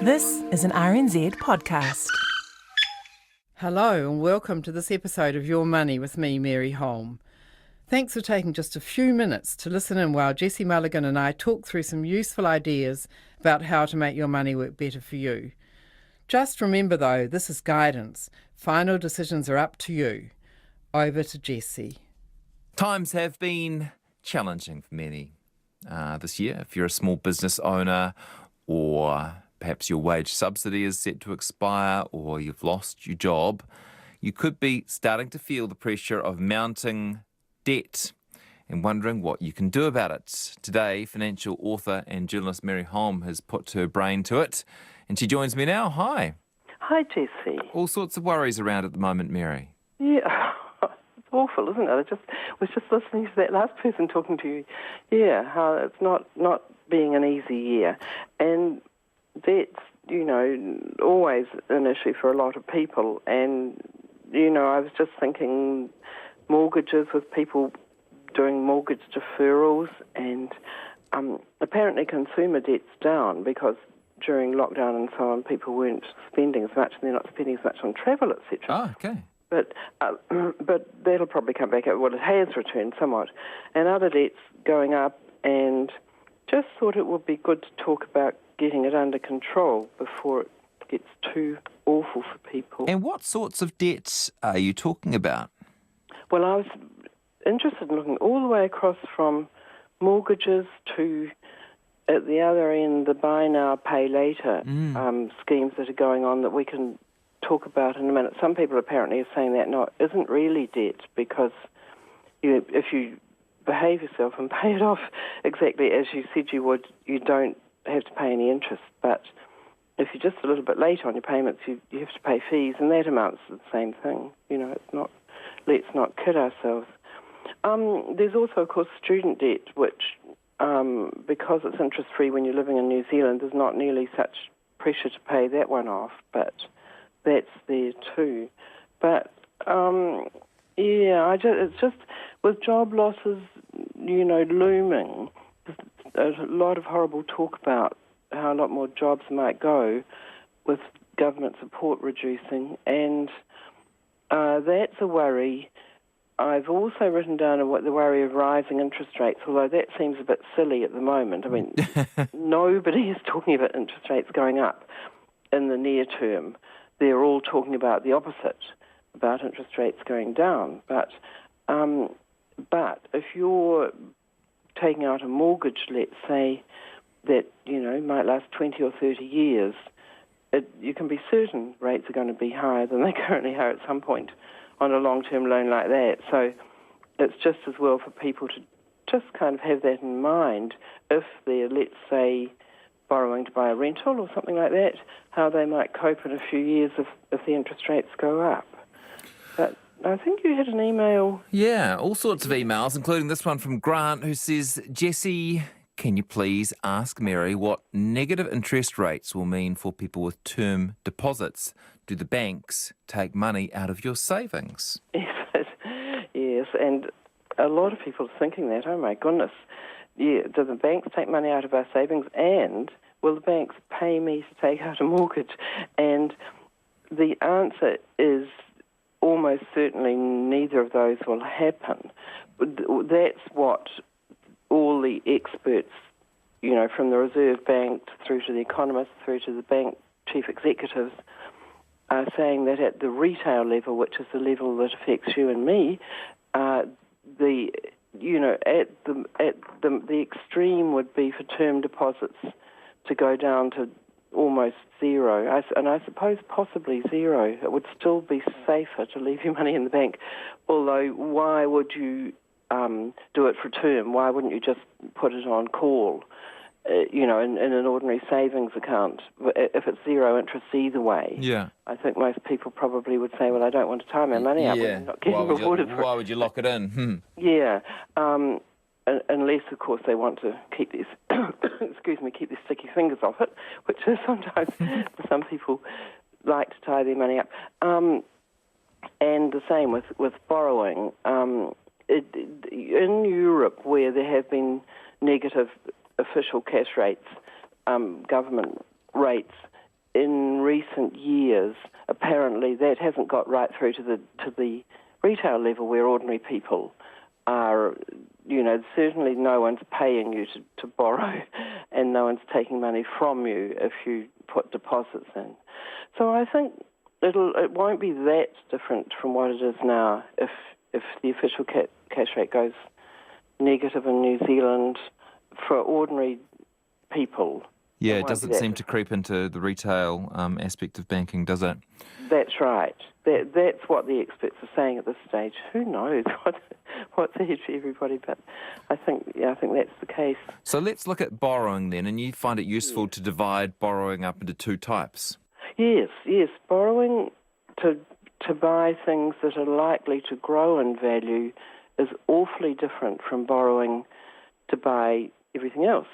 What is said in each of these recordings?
This is an RNZ podcast. Hello and welcome to this episode of Your Money with me, Mary Holm. Thanks for taking just a few minutes to listen in while Jessie Mulligan and I talk through some useful ideas about how to make your money work better for you. Just remember though, this is guidance. Final decisions are up to you. Over to Jessie. Times have been challenging for many this year. If you're a small business owner, or perhaps your wage subsidy is set to expire, or you've lost your job, you could be starting to feel the pressure of mounting debt and wondering what you can do about it. Today, financial author and journalist Mary Holm has put her brain to it, and she joins me now. Hi. Hi, Jessie. All sorts of worries around at the moment, Mary. Yeah, it's awful, isn't it? I was just listening to that last person talking to you. Yeah, how it's not being an easy year. And that's, always an issue for a lot of people. And, I was just thinking mortgages with people doing mortgage deferrals, and apparently consumer debt's down because during lockdown and so on, people weren't spending as much, and they're not spending as much on travel, etc. Oh, okay. But that'll probably come back. Well, it has returned somewhat. And other debts going up, and just thought it would be good to talk about getting it under control before it gets too awful for people. And what sorts of debts are you talking about? Well, I was interested in looking all the way across from mortgages to, at the other end, the buy now, pay later schemes that are going on that we can talk about in a minute. Some people apparently are saying that isn't really debt because if you behave yourself and pay it off exactly as you said you would, you don't have to pay any interest. But if you're just a little bit late on your payments, you have to pay fees, and that amounts to the same thing. It's not. Let's not kid ourselves. There's also, of course, student debt, which, because it's interest-free when you're living in New Zealand, there's not nearly such pressure to pay that one off, but that's there too. But, it's just, with job losses, looming, there's a lot of horrible talk about how a lot more jobs might go with government support reducing, and that's a worry. I've also written down the worry of rising interest rates, although that seems a bit silly at the moment. I mean, nobody is talking about interest rates going up in the near term. They're all talking about the opposite, about interest rates going down. But if you're taking out a mortgage, let's say, that, might last 20 or 30 years, you can be certain rates are going to be higher than they currently are at some point on a long-term loan like that. So it's just as well for people to just kind of have that in mind if they're, let's say, borrowing to buy a rental or something like that, how they might cope in a few years if the interest rates go up. But I think you had an email. Yeah, all sorts of emails, including this one from Grant, who says, Jessie, can you please ask Mary what negative interest rates will mean for people with term deposits? Do the banks take money out of your savings? Yes, and a lot of people are thinking that, oh my goodness, yeah, do the banks take money out of our savings, and will the banks pay me to take out a mortgage? And the answer is almost certainly neither of those will happen. That's what all the experts, from the Reserve Bank through to the economists, through to the bank chief executives, are saying that at the retail level, which is the level that affects you and me, the extreme would be for term deposits to go down to almost zero, and I suppose possibly zero. It would still be safer to leave your money in the bank, although why would you do it for term? Why wouldn't you just put it on call, in an ordinary savings account, if it's zero interest either way? Yeah. I think most people probably would say, well, I don't want to tie my money up when I'm not getting rewarded for it. Why would you lock it in? Yeah. Unless, of course, they want to keep these, keep their sticky fingers off it, which is sometimes some people like to tie their money up. And the same with borrowing. In Europe, where there have been negative official cash rates, government rates, in recent years, apparently that hasn't got right through to the retail level where ordinary people are, certainly no one's paying you to borrow and no one's taking money from you if you put deposits in. So I think it won't be that different from what it is now if the official cash rate goes negative in New Zealand for ordinary people. Yeah, it doesn't seem to creep into the retail aspect of banking, does it? That's right. That's what the experts are saying at this stage. Who knows what's ahead for everybody? But I think that's the case. So let's look at borrowing then, and you find it useful to divide borrowing up into two types. Yes. Borrowing to buy things that are likely to grow in value is awfully different from borrowing to buy everything else.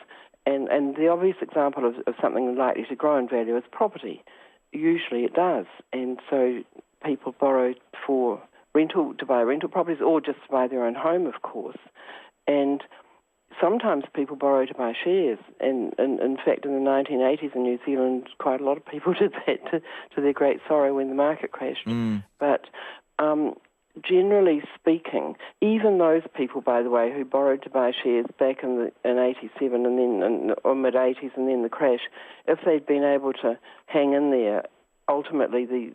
And the obvious example of something likely to grow in value is property. Usually it does. And so people borrow to buy rental properties or just to buy their own home, of course. And sometimes people borrow to buy shares. And in fact, in the 1980s in New Zealand, quite a lot of people did that to their great sorrow when the market crashed. But generally speaking, even those people, by the way, who borrowed to buy shares back in 87 and then or mid-80s and then the crash, if they'd been able to hang in there, ultimately the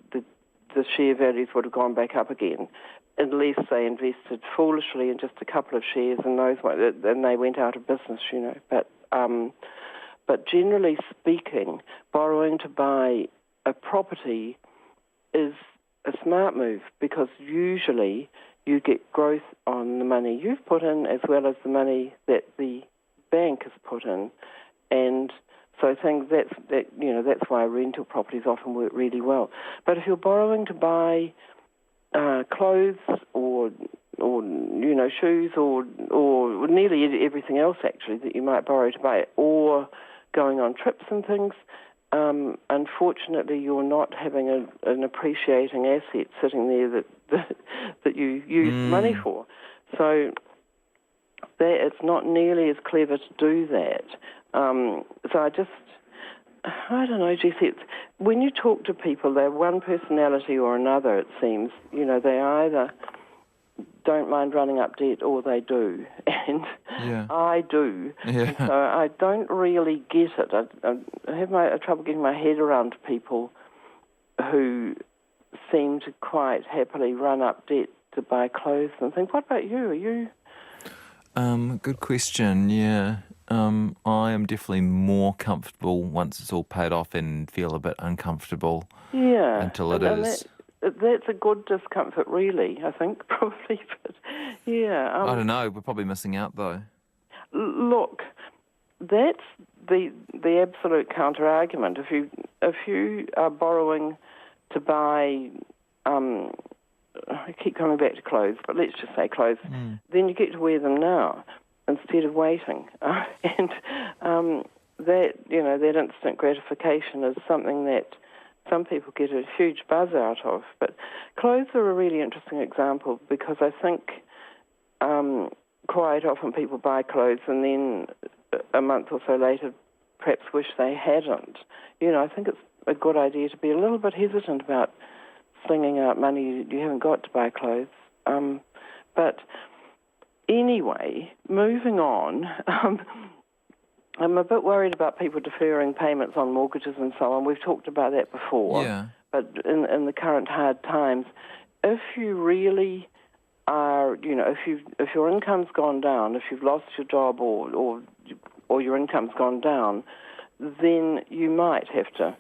share values would have gone back up again, unless they invested foolishly in just a couple of shares and they went out of business, But generally speaking, borrowing to buy a property is a smart move because usually you get growth on the money you've put in as well as the money that the bank has put in, and so I think that's why rental properties often work really well. But if you're borrowing to buy clothes or shoes or nearly everything else actually that you might borrow to buy, or going on trips and things, unfortunately, you're not having an appreciating asset sitting there that you use money for. So it's not nearly as clever to do that. So I don't know, Jesse, when you talk to people, they're one personality or another, it seems. They either don't mind running up debt or they do. And I do. Yeah. So I don't really get it. I have trouble getting my head around people who seem to quite happily run up debt to buy clothes and things. What about you? Are you? Good question, yeah. I am definitely more comfortable once it's all paid off and feel a bit uncomfortable until it is. That's a good discomfort, really, I think, probably. But, yeah. I don't know. We're probably missing out, though. Look, that's the absolute counter-argument. If you are borrowing to buy, I keep coming back to clothes, but let's just say clothes, then you get to wear them now instead of waiting. That instant gratification is something that some people get a huge buzz out of. But clothes are a really interesting example because I think quite often people buy clothes and then a month or so later perhaps wish they hadn't. I think it's a good idea to be a little bit hesitant about slinging out money you haven't got to buy clothes. But anyway, moving on, I'm a bit worried about people deferring payments on mortgages and so on. We've talked about that before. Yeah. But in the current hard times, if you really are, if your income's gone down, if you've lost your job or your income's gone down, then you might have to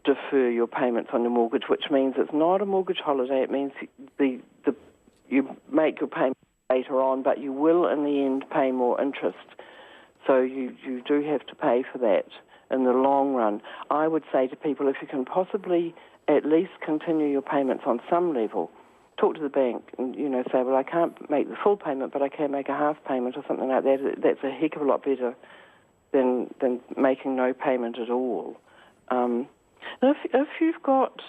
defer your payments on your mortgage, which means it's not a mortgage holiday. It means you make your payment later on, but you will in the end pay more interest. So you do have to pay for that in the long run. I would say to people, if you can possibly at least continue your payments on some level, talk to the bank and, say, well, I can't make the full payment, but I can make a half payment or something like that. That's a heck of a lot better than making no payment at all. If you've got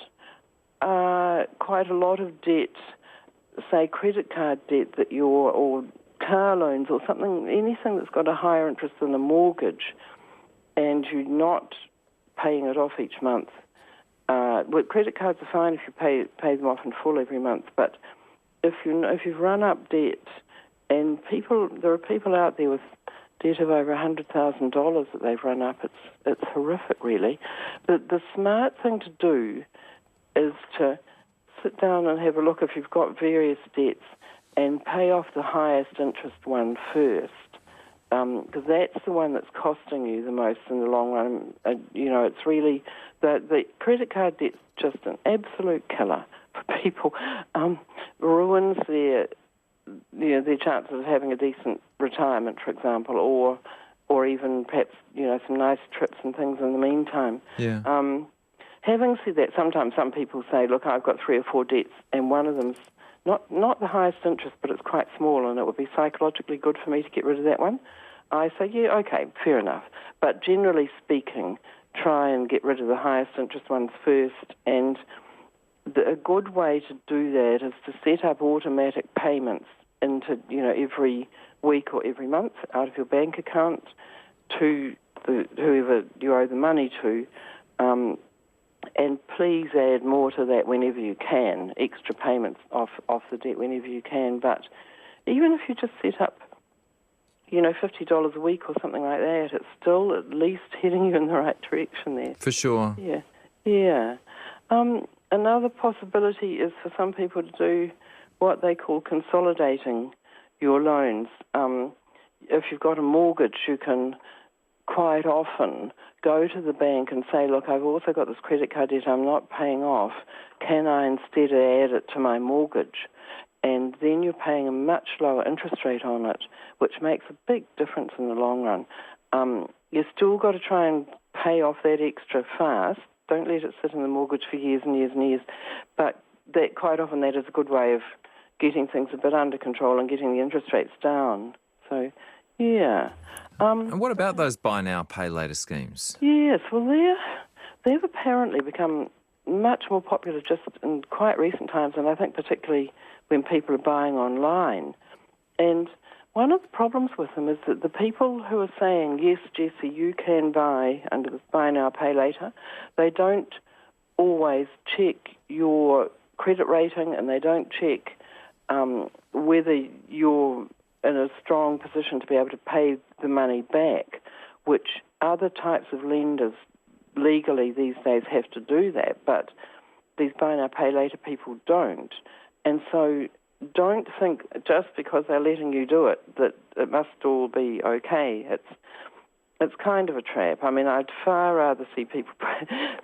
quite a lot of debt, say credit card debt or car loans or something, anything that's got a higher interest than a mortgage, and you're not paying it off each month, Well, credit cards are fine if you pay them off in full every month, but if you've run up debt, and there are people out there with debt of over $100,000 that they've run up, it's horrific, really. The smart thing to do is to sit down and have a look if you've got various debts and pay off the highest interest one first, because that's the one that's costing you the most in the long run. It's really the credit card debt's just an absolute killer for people. Ruins their chances of having a decent retirement, for example, or even perhaps some nice trips and things in the meantime. Yeah. Having said that, sometimes some people say, look, I've got 3 or 4 debts, and one of them's not the highest interest, but it's quite small, and it would be psychologically good for me to get rid of that one. I say, yeah, okay, fair enough. But generally speaking, try and get rid of the highest interest ones first, and a good way to do that is to set up automatic payments into, every week or every month out of your bank account to whoever you owe the money to, and please add more to that whenever you can, extra payments off the debt whenever you can. But even if you just set up, $50 a week or something like that, it's still at least heading you in the right direction there. For sure. Yeah. Another possibility is for some people to do what they call consolidating your loans. If you've got a mortgage, you can quite often go to the bank and say, look, I've also got this credit card debt I'm not paying off. Can I instead add it to my mortgage? And then you're paying a much lower interest rate on it, which makes a big difference in the long run. You've still got to try and pay off that extra fast. Don't let it sit in the mortgage for years and years and years. But quite often that is a good way of getting things a bit under control and getting the interest rates down. So, yeah. And what about those buy now, pay later schemes? Yes, well, they've apparently become much more popular just in quite recent times, and I think particularly when people are buying online. And one of the problems with them is that the people who are saying, yes, Jessie, you can buy under this buy now, pay later, they don't always check your credit rating, and they don't check whether you're in a strong position to be able to pay the money back, which other types of lenders legally these days have to do that, but these buy now, pay later people don't. And so don't think just because they're letting you do it that it must all be okay. It's kind of a trap. I mean, I'd far rather see people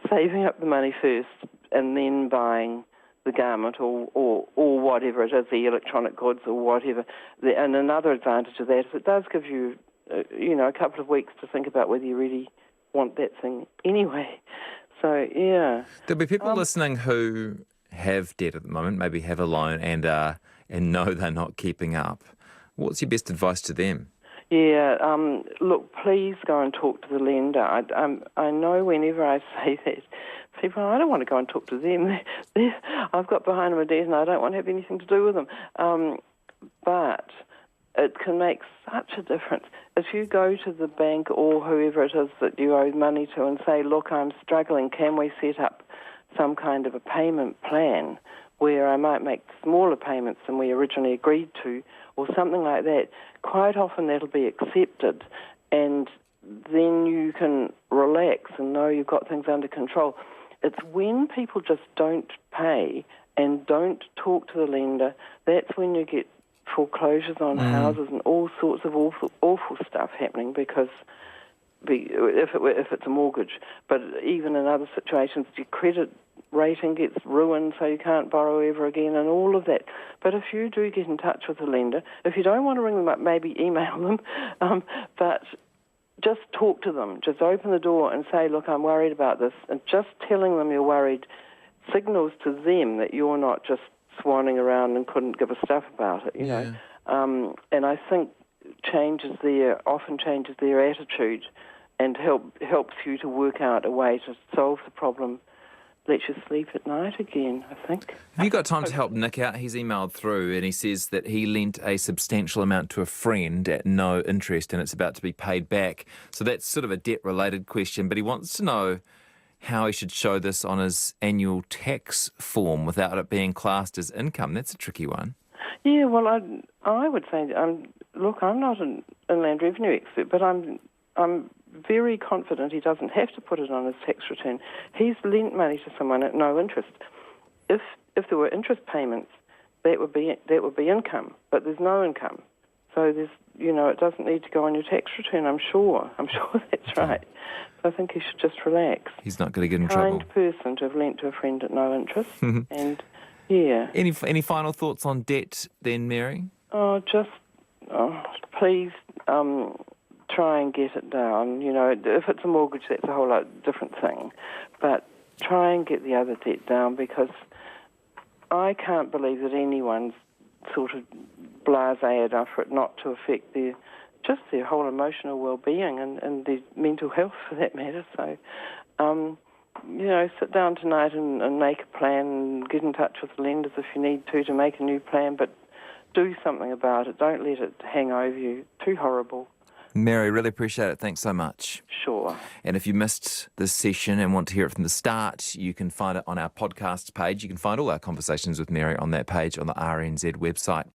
saving up the money first and then buying the garment or whatever it is, the electronic goods or whatever. And another advantage of that is it does give you, a couple of weeks to think about whether you really want that thing anyway. So, yeah. There'll be people listening who have debt at the moment, maybe have a loan and know they're not keeping up. What's your best advice to them? Yeah, look, please go and talk to the lender. I know whenever I say that, people, I don't want to go and talk to them. I've got behind them a debt and I don't want to have anything to do with them. But it can make such a difference. If you go to the bank or whoever it is that you owe money to and say, look, I'm struggling, can we set up some kind of a payment plan where I might make smaller payments than we originally agreed to, or something like that, quite often that'll be accepted, and then you can relax and know you've got things under control. It's when people just don't pay and don't talk to the lender, that's when you get foreclosures on houses and all sorts of awful stuff happening because if it's a mortgage. But even in other situations, your credit rating gets ruined so you can't borrow ever again and all of that. But if you do get in touch with the lender, if you don't want to ring them up, maybe email them, but just talk to them. Just open the door and say, look, I'm worried about this. And just telling them you're worried signals to them that you're not just swanning around and couldn't give a stuff about it, you know. And I think often changes their attitude and helps you to work out a way to solve the problem. Let you sleep at night again, I think. Have you got time to help Nick out? He's emailed through and he says that he lent a substantial amount to a friend at no interest and it's about to be paid back. So that's sort of a debt-related question, but he wants to know how he should show this on his annual tax form without it being classed as income. That's a tricky one. Yeah, well, I would say, look, I'm not an inland revenue expert, but I'm very confident he doesn't have to put it on his tax return. He's lent money to someone at no interest. If there were interest payments, that would be income, but there's no income. So it doesn't need to go on your tax return. I'm sure that's right. So I think he should just relax. He's not going to get in trouble. Kind person to have lent to a friend at no interest, and yeah. Any final thoughts on debt then, Mary? Please try and get it down. If it's a mortgage, that's a whole lot different thing. But try and get the other debt down, because I can't believe that anyone's sort of blasé enough for it not to affect their whole emotional well-being and their mental health, for that matter. So, sit down tonight and make a plan, and get in touch with the lenders if you need to make a new plan, but do something about it. Don't let it hang over you. Too horrible. Mary, really appreciate it. Thanks so much. Sure. And if you missed this session and want to hear it from the start, you can find it on our podcast page. You can find all our conversations with Mary on that page on the RNZ website.